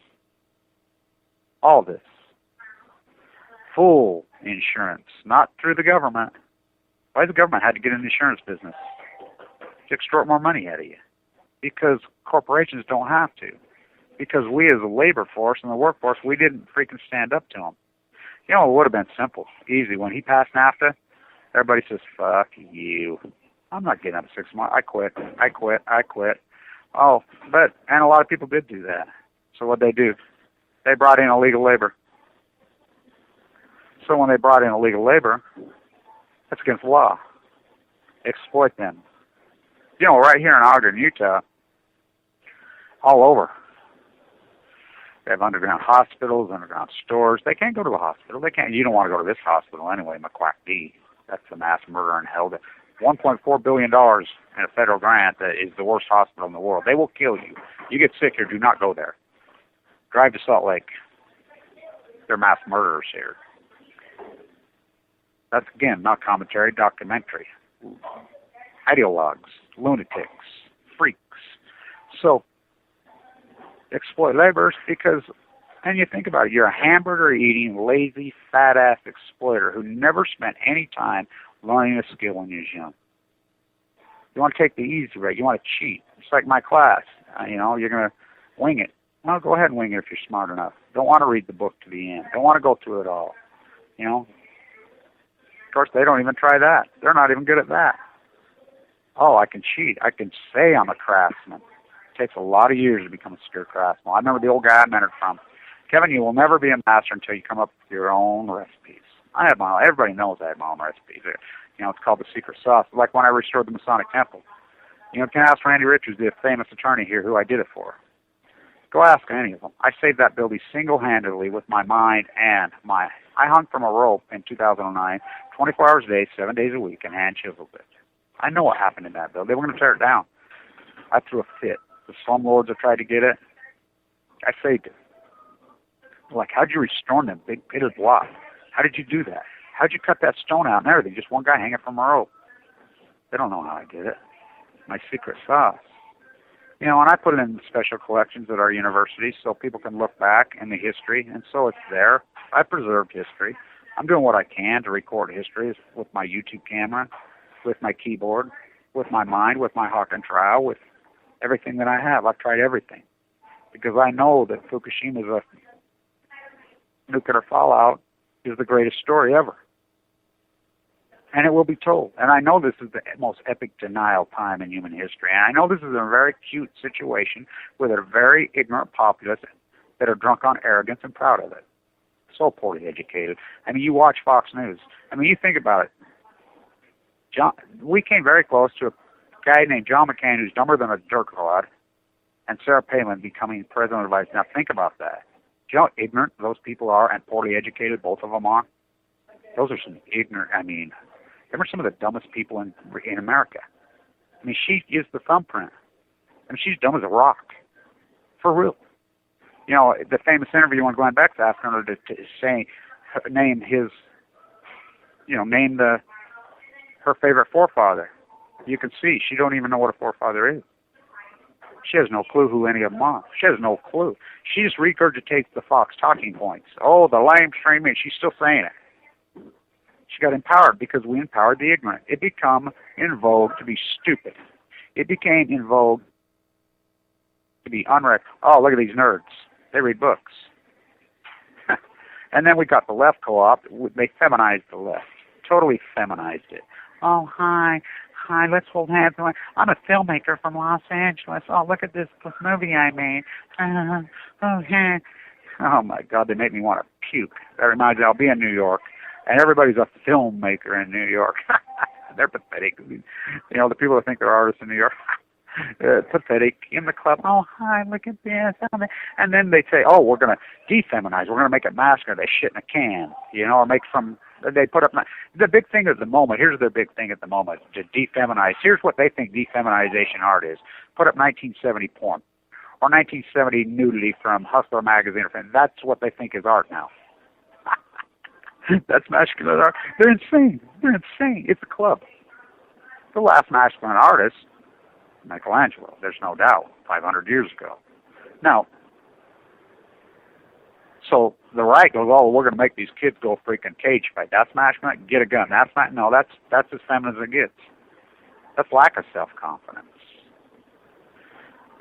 All this. Full insurance, not through the government. Why has the government had to get in the insurance business? To extort more money out of you. Because corporations don't have to. Because we as a labor force and the workforce, we didn't freaking stand up to them. You know, it would have been simple, easy. When he passed NAFTA, everybody says, fuck you. I'm not getting up 6 months. I quit. Oh, and a lot of people did do that. So what'd they do? They brought in illegal labor. So when they brought in illegal labor, that's against the law. Exploit them. You know, right here in Ogden, Utah, all over, they have underground hospitals, underground stores. They can't go to the hospital. They can't. You don't want to go to this hospital anyway, McQuack D. That's the mass murder in hell. $1.4 billion in a federal grant that is the worst hospital in the world. They will kill you. You get sick here, do not go there. Drive to Salt Lake. They're mass murderers here. That's, again, not commentary, documentary. Ideologues, lunatics, freaks. So, exploit laborers because, and you think about it, you're a hamburger-eating, lazy, fat-ass exploiter who never spent any time learning a skill when you was young. You want to take the easy route. You want to cheat. It's like my class. You're going to wing it. Well, go ahead and wing it if you're smart enough. Don't want to read the book to the end. Don't want to go through it all. Of course, they don't even try that. They're not even good at that. Oh, I can cheat. I can say I'm a craftsman. It takes a lot of years to become a skilled craftsman. I remember the old guy I mentored from. Kevin, you will never be a master until you come up with your own recipes. Everybody knows I have my own recipes. It's called the secret sauce. Like when I restored the Masonic Temple. You can ask Randy Richards, the famous attorney here, who I did it for. Go ask any of them. I saved that building single-handedly with my mind and I hung from a rope in 2009, 24 hours a day, 7 days a week, and hand chiseled it. I know what happened in that building. They were going to tear it down. I threw a fit. The slumlords have tried to get it. I saved it. Like, how'd you restore them big pitted blocks? How did you do that? How'd you cut that stone out and everything? Just one guy hanging from a rope. They don't know how I did it. My secret sauce. And I put it in special collections at our university so people can look back in the history, and so it's there. I preserved history. I'm doing what I can to record history with my YouTube camera, with my keyboard, with my mind, with my hawk and trowel, with everything that I have. I've tried everything because I know that Fukushima's nuclear fallout is the greatest story ever. And it will be told. And I know this is the most epic denial time in human history. And I know this is a very cute situation with a very ignorant populace that are drunk on arrogance and proud of it. So poorly educated. You watch Fox News. You think about it. We came very close to a guy named John McCain who's dumber than a dirt clod, and Sarah Palin becoming president of the Vice. Now think about that. Do you know how ignorant those people are and poorly educated both of them are? Those are some ignorant, them are some of the dumbest people in America. She is the thumbprint. She's dumb as a rock. For real. The famous interview when Glenn Beck's asking her to say, name his, her favorite forefather. You can see she don't even know what a forefather is. She has no clue who any of them are. She has no clue. She just regurgitates the Fox talking points. Oh, the lamestream, and she's still saying it. She got empowered because we empowered the ignorant. It became in vogue to be stupid. It became in vogue to be unread. Oh, look at these nerds. They read books. And then we got the left co-op. They feminized the left. Totally feminized it. Oh, hi, let's hold hands. I'm a filmmaker from Los Angeles. Oh, look at this movie I made. Oh, my God, they make me want to puke. That reminds me, I'll be in New York. And everybody's a filmmaker in New York. They're pathetic. The people that think they're artists in New York, pathetic. In the club, oh, hi, look at this. And then they say, oh, we're going to defeminize. We're going to make it masculine. They shit in a can, or make some, they put up, the big thing at the moment, here's their big thing at the moment, to defeminize. Here's what they think defeminization art is. Put up 1970 porn. or 1970 nudity from Hustler magazine. That's what they think is art now. That's masculine art. They're insane. They're insane. It's a club. The last masculine artist, Michelangelo, there's no doubt, 500 years ago. Now, so the right goes, oh, we're going to make these kids go freaking cage fight. That's masculine. Get a gun. That's not. No, that's as feminine as it gets. That's lack of self-confidence.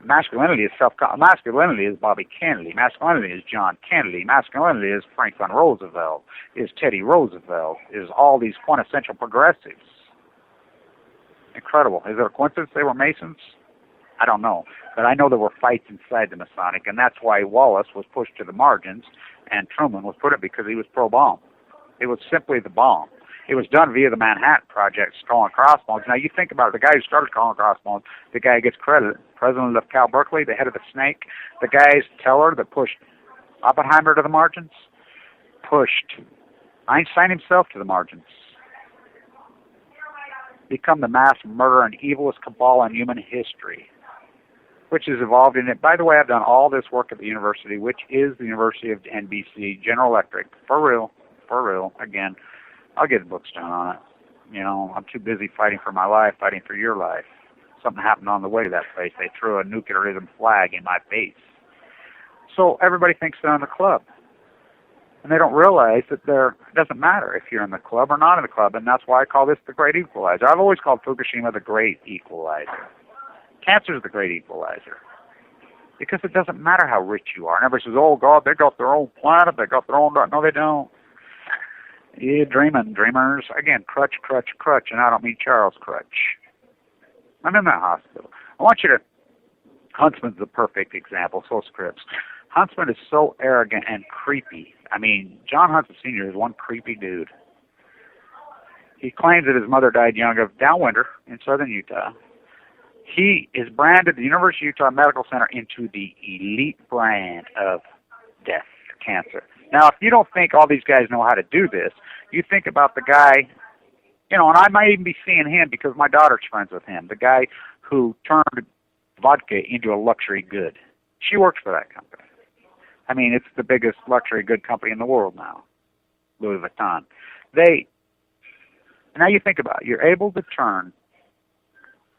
Masculinity is masculinity is Bobby Kennedy. Masculinity is John Kennedy. Masculinity is Franklin Roosevelt. Is Teddy Roosevelt. Is all these quintessential progressives. Incredible. Is it a coincidence they were Masons? I don't know. But I know there were fights inside the Masonic, and that's why Wallace was pushed to the margins and Truman was put it because he was pro-bomb. It was simply the bomb. It was done via the Manhattan Project, calling crossbones. Now, you think about it. The guy who started calling crossbones, the guy who gets credit, president of Cal Berkeley, the head of the Snake, the guy's teller that pushed Oppenheimer to the margins, pushed Einstein himself to the margins. Become the mass murderer and evilest cabal in human history, which has evolved in it. By the way, I've done all this work at the university, which is the University of NBC, General Electric, for real, again. I'll get books done on it. You know, I'm too busy fighting for my life, fighting for your life. Something happened on the way to that place. They threw a nuclearism flag in my face. So everybody thinks they're in the club. And they don't realize that it doesn't matter if you're in the club or not in the club, and that's why I call this the great equalizer. I've always called Fukushima the great equalizer. Cancer is the great equalizer. Because it doesn't matter how rich you are. And everybody says, oh, God, they got their own planet, they got their own... No, they don't. Yeah, dreamers. Again, crutch, and I don't mean Charles Crutch. I'm in that hospital. I want you to... Huntsman's the perfect example, so Scripps. Huntsman is so arrogant and creepy. I mean, John Huntsman Sr. is one creepy dude. He claims that his mother died young of downwinder in southern Utah. He is branded the University of Utah Medical Center into the elite brand of death, cancer. Now, if you don't think all these guys know how to do this, you think about the guy, you know, and I might even be seeing him because my daughter's friends with him, the guy who turned vodka into a luxury good. She works for that company. I mean, it's the biggest luxury good company in the world now, Louis Vuitton. Now you think about it. You're able to turn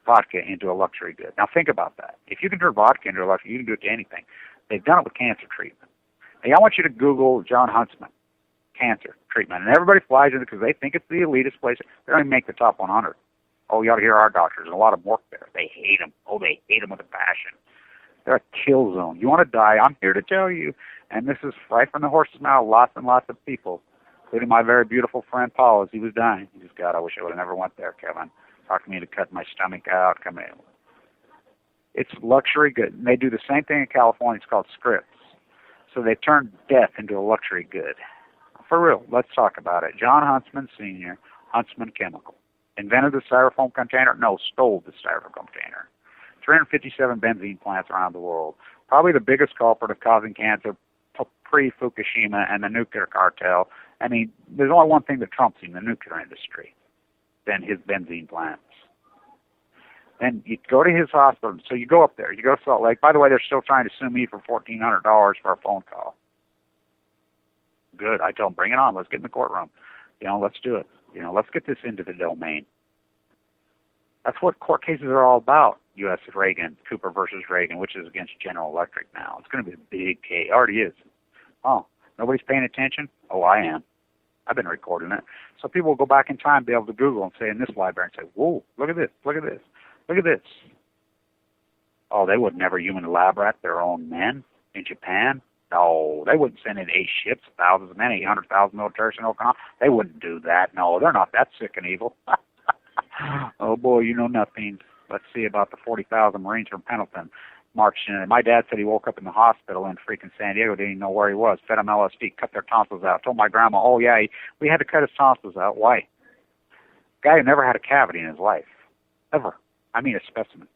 vodka into a luxury good. Now think about that. If you can turn vodka into a luxury, you can do it to anything. They've done it with cancer treatment. Hey, I want you to Google John Huntsman, cancer treatment. And everybody flies in it because they think it's the elitist place. They don't even make the top 100. Oh, you ought to hear our doctors. And a lot of them work there. They hate them. Oh, they hate them with a passion. They're a kill zone. You want to die, I'm here to tell you. And this is right from the horse's mouth. Lots and lots of people, including my very beautiful friend Paul, as he was dying. He just, God, I wish I would have never went there, Kevin. Talked to me to cut my stomach out. Come in. It's luxury good. And they do the same thing in California. It's called Scripps. So they turned death into a luxury good. For real, let's talk about it. John Huntsman Sr., Huntsman Chemical. Invented the styrofoam container? No, stole the styrofoam container. 357 benzene plants around the world. Probably the biggest culprit of causing cancer pre-Fukushima and the nuclear cartel. I mean, there's only one thing that trumps him, the nuclear industry, than his benzene plants. And you go to his hospital. So you go up there. You go to Salt Lake. By the way, they're still trying to sue me for $1,400 for a phone call. Good. I tell them, bring it on. Let's get in the courtroom. You know, let's do it. You know, let's get this into the domain. That's what court cases are all about. U.S. Reagan, Cooper versus Reagan, which is against General Electric now. It's going to be a big case. It already is. Oh, nobody's paying attention? Oh, I am. I've been recording it. So people will go back in time, be able to Google and say in this library and say, whoa, look at this, look at this, look at this. Oh, they would never human lab rat their own men in Japan. No, they wouldn't send in 8 ships, thousands of men, 800,000 militaries in Okinawa. They wouldn't do that. No, they're not that sick and evil. Oh, boy, you know nothing. Let's see about the 40,000 Marines from Pendleton marched in. My dad said he woke up in the hospital in freaking San Diego, didn't even know where he was, fed him LSD, cut their tonsils out. Told my grandma, oh, yeah, we had to cut his tonsils out. Why? Guy who never had a cavity in his life. Ever. I mean a specimen.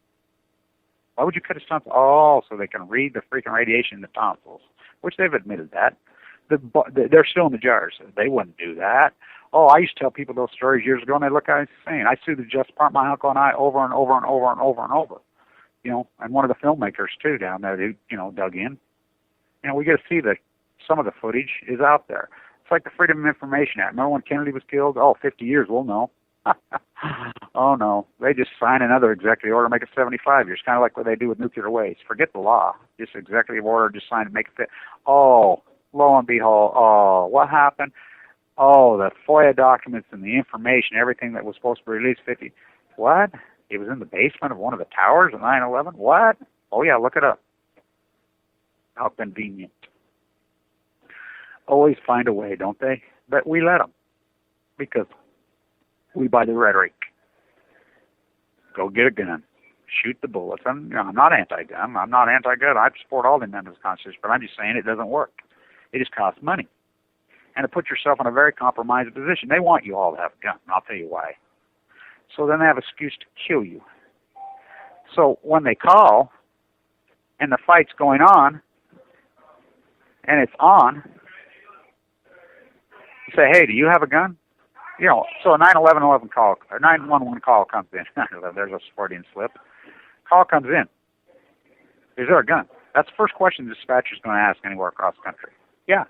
Why would you cut his tonsils? Oh, so they can read the freaking radiation in the tonsils, which they've admitted that. They're still in the jars. They wouldn't do that. Oh, I used to tell people those stories years ago, and they look insane. I sued the Just Part, my uncle and I, over and over and over and over and over. and one of the filmmakers too down there, who, dug in. We get to see that some of the footage is out there. It's like the Freedom of Information Act. Remember when Kennedy was killed? 50 years, we'll know. Oh, no. They just sign another executive order, make it 75 years, kind of like what they do with nuclear waste. Forget the law. Just executive order, just sign it, make it fit. Oh, lo and behold, what happened? Oh, the FOIA documents and the information, everything that was supposed to be released 50. What? It was in the basement of one of the towers of 9/11? What? Oh, yeah, look it up. How convenient. Always find a way, don't they? But we let them because we buy the rhetoric. Go get a gun. Shoot the bullets. I'm not anti-gun. I'm not anti-gun. I support all the amendments of the Constitution, but I'm just saying it doesn't work. It just costs money. And to put yourself in a very compromised position. They want you all to have a gun, and I'll tell you why. So then they have an excuse to kill you. So when they call, and the fight's going on, and it's on, you say, hey, do you have a gun? So a 911 call, or 911 call comes in. There's a Freudian slip. Call comes in. Is there a gun? That's the first question the dispatcher's going to ask anywhere across the country. Yeah.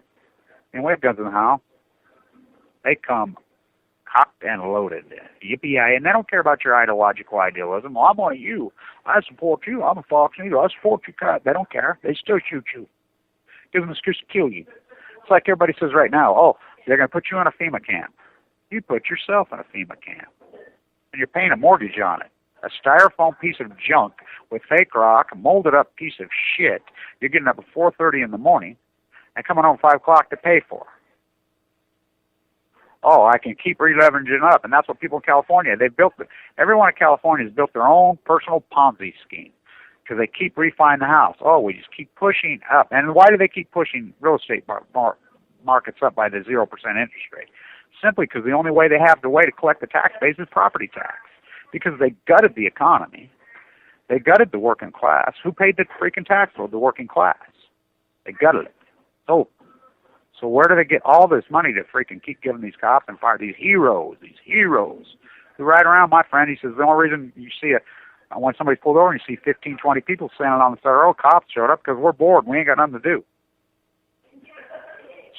And we have guns in the house. They come cocked and loaded. Yippee-yi. And they don't care about your ideological idealism. Well, I'm one of you. I support you. I'm a Fox News. I support you. They don't care. They still shoot you. Give them an excuse to kill you. It's like everybody says right now, they're going to put you in a FEMA camp. You put yourself in a FEMA camp. And you're paying a mortgage on it. A styrofoam piece of junk with fake rock, a molded up piece of shit. You're getting up at 4:30 in the morning and coming home at 5 o'clock to pay for. I can keep re-leveraging up. And that's what people in California, they've built it. Everyone in California has built their own personal Ponzi scheme because they keep refining the house. We just keep pushing up. And why do they keep pushing real estate markets up by the 0% interest rate? Simply because the only way they have the way to collect the tax base is property tax. Because they gutted the economy. They gutted the working class. Who paid the freaking tax load? The working class. They gutted it. So where do they get all this money to freaking keep giving these cops and fire these heroes who ride around? My friend, he says the only reason you see when somebody's pulled over and you see 15, 20 people standing on the side of the road, cops showed up because we're bored and we ain't got nothing to do.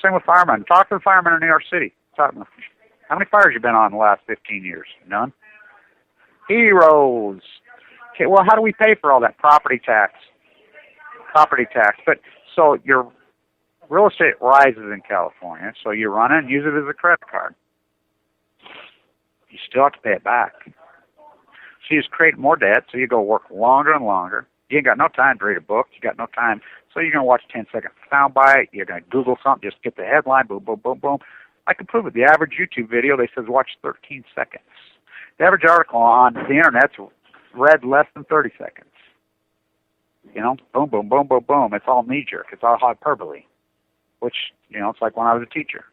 Same with firemen. Talk to the firemen in New York City. How many fires you been on in the last 15 years? None. Heroes. Okay, well, how do we pay for all that? Property tax. But so your real estate rises in California, so you run it and use it as a credit card. You still have to pay it back. So you just create more debt, so you go work longer and longer. You ain't got no time to read a book. You got no time. So you're going to watch a 10-second soundbite. You're going to Google something, just get the headline, boom, boom, boom, boom. I can prove it. The average YouTube video, they says watch 13 seconds. The average article on the Internet's read less than 30 seconds. Boom, boom, boom, boom, boom. It's all knee-jerk. It's all hyperbole, which, it's like when I was a teacher.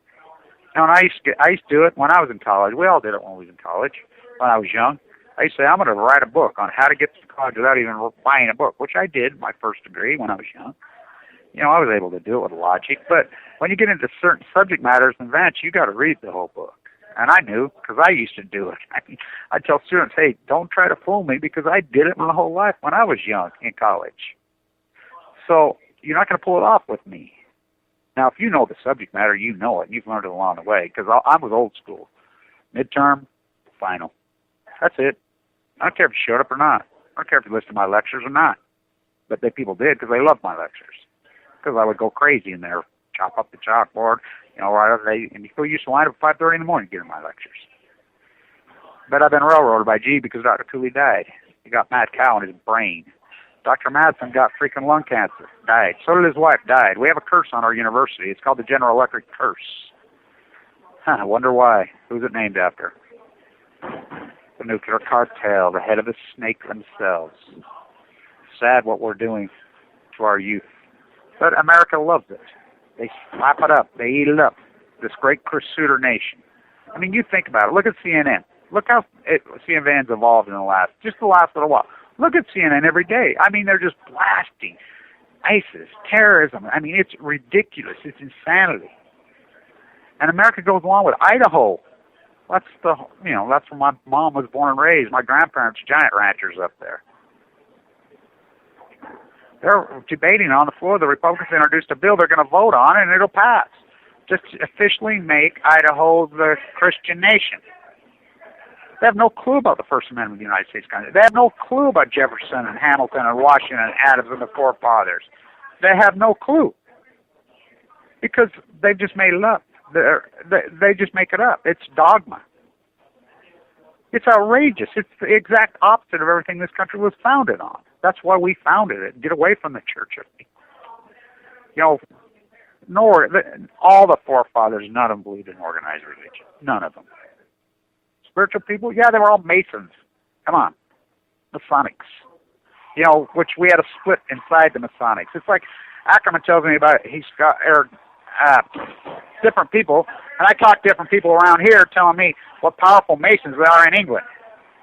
And I used to do it when I was in college. We all did it when we was in college, when I was young. I used to say, I'm going to write a book on how to get to college without even buying a book, which I did, my first degree, when I was young. I was able to do it with logic. But when you get into certain subject matters and events, you got to read the whole book. And I knew, because I used to do it. I tell students, hey, don't try to fool me, because I did it my whole life when I was young in college. So you're not going to pull it off with me. Now, if you know the subject matter, you know it, and you've learned it along the way, because I was old school. Midterm, final. That's it. I don't care if you showed up or not. I don't care if you listened to my lectures or not. But people did, because they loved my lectures. Because I would go crazy in there, chop up the chalkboard, and people used to line up at 5:30 in the morning to get in my lectures. But I've been railroaded by G because Dr. Cooley died. He got mad cow in his brain. Dr. Madsen got freaking lung cancer, died. So did his wife, died. We have a curse on our university. It's called the General Electric curse. I wonder why. Who's it named after? The nuclear cartel, the head of the snake themselves. Sad what we're doing to our youth. But America loves it. They slap it up. They eat it up. This great crusader nation. I mean, you think about it. Look at CNN. Look how CNN's evolved in the last little while. Look at CNN every day. I mean, they're just blasting ISIS, terrorism. I mean, it's ridiculous. It's insanity. And America goes along with Idaho. That's where my mom was born and raised. My grandparents, giant ranchers up there. They're debating on the floor. The Republicans introduced a bill they're going to vote on, and it'll pass. Just officially make Idaho the Christian nation. They have no clue about the First Amendment of the United States Constitution. They have no clue about Jefferson and Hamilton and Washington and Adams and the forefathers. They have no clue. Because they just made it up. They just make it up. It's dogma. It's outrageous. It's the exact opposite of everything this country was founded on. That's why we founded it. Get away from the church. You know, all the forefathers, none of them believed in organized religion. None of them. Spiritual people, yeah, they were all Masons. Come on. Masonics. You know, which we had a split inside the Masonics. It's like Ackerman tells me about it. He's got different people, and I talk to different people around here telling me what powerful Masons they are in England.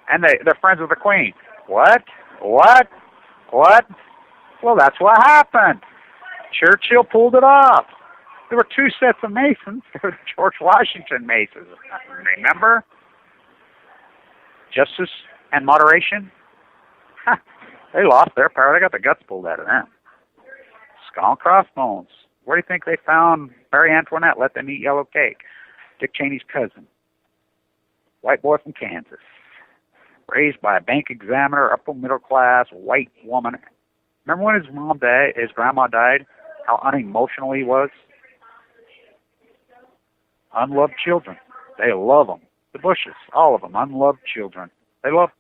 And they're friends with the Queen. What? Well, that's what happened. Churchill pulled it off. There were two sets of Masons. There were the George Washington Masons. Remember? Justice and moderation. They lost their power. They got the guts pulled out of them. Skull and crossbones. Where do you think they found Marie Antoinette? Let them eat yellow cake. Dick Cheney's cousin. White boy from Kansas. Raised by a bank examiner, upper middle class, white woman. Remember when his grandma died? How unemotional he was? Unloved children. They love them. The Bushes, all of them, unloved children. They love them.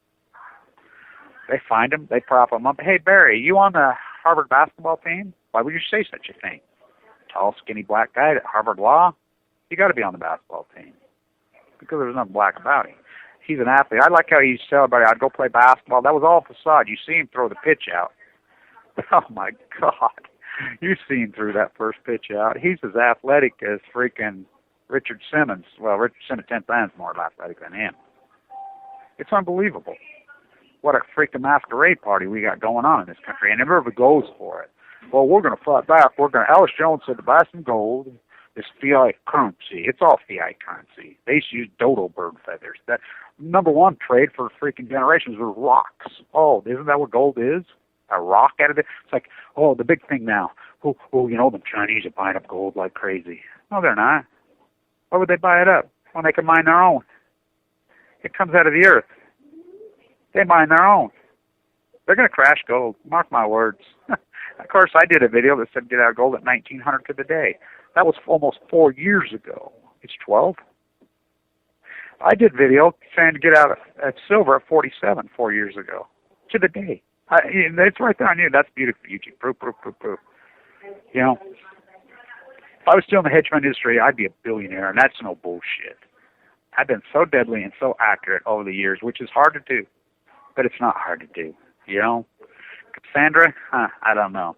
They find them. They prop them up. Hey, Barry, you on the Harvard basketball team? Why would you say such a thing? Tall, skinny black guy at Harvard Law? You got to be on the basketball team. Because there's nothing black about him. He's an athlete. I like how he used to tell everybody, I'd go play basketball. That was all facade. You see him throw the pitch out. Oh, my God. You see him threw that first pitch out. He's as athletic as freaking Richard Simmons. Well, Richard Simmons 10 times more athletic than him. It's unbelievable. What a freaking masquerade party we got going on in this country. And everybody goes for it. Well, we're going to fight back. Alice Jones said to buy some gold. It's fiat currency. It's all fiat currency. They used to use dodo bird feathers. That number one trade for freaking generations was rocks. Oh, isn't that what gold is? A rock out of it? It's like, oh, the big thing now. Oh, you know, the Chinese are buying up gold like crazy. No, they're not. Why would they buy it up when they can mine their own? It comes out of the earth. They mine their own. They're going to crash gold. Mark my words. Of course, I did a video that said get out of gold at 1900 to the day. That was almost 4 years ago. It's 12. I did video saying to get out at silver at 47 4 years ago. To the day. It's right there on you. That's beautiful, YouTube. Proof. You know, if I was still in the hedge fund industry, I'd be a billionaire, and that's no bullshit. I've been so deadly and so accurate over the years, which is hard to do, but it's not hard to do. You know? Cassandra? I don't know.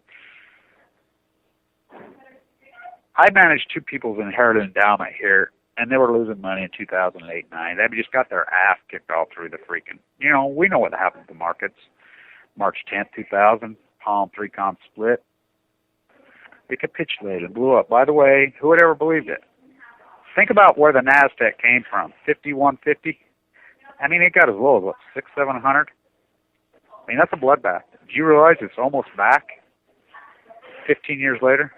I managed two people's inherited endowment here, and they were losing money in 2008-9. They just got their ass kicked all through the freaking, you know, we know what happened to the markets. March 10th, 2000, Palm 3-com split. It capitulated and blew up. By the way, who would ever believed it? Think about where the NASDAQ came from, 5150. I mean, it got as low as, what, 600-700? I mean, that's a bloodbath. Do you realize it's almost back 15 years later?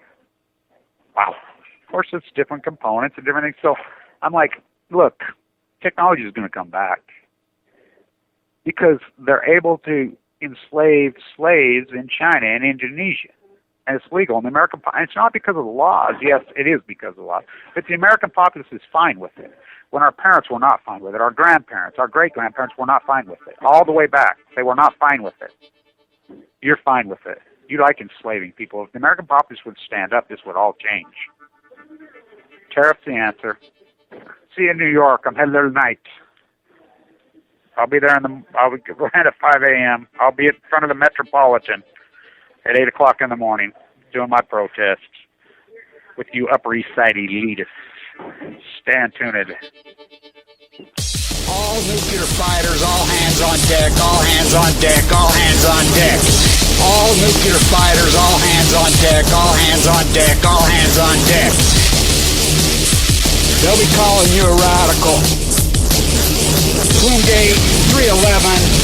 Wow. Of course, it's different components and different things. So I'm like, look, technology is going to come back because they're able to enslave slaves in China and Indonesia. And it's legal. And the American, and it's not because of the laws. Yes, it is because of the laws. But the American populace is fine with it. When our parents were not fine with it, our grandparents, our great-grandparents were not fine with it. All the way back, they were not fine with it. You're fine with it. You like enslaving people. If the American populace would stand up, this would all change. Tariff's the answer. See you in New York. I'm headed there tonight. I'll be there I'll be at 5 a.m. I'll be in front of the Metropolitan at 8 o'clock in the morning doing my protest with you Upper East Side elitists. Stand tuned. All nuclear fighters, all hands on deck, all hands on deck, all hands on deck. All nuclear fighters, all hands on deck, all hands on deck, all hands on deck. They'll be calling you a radical. Swoongate 311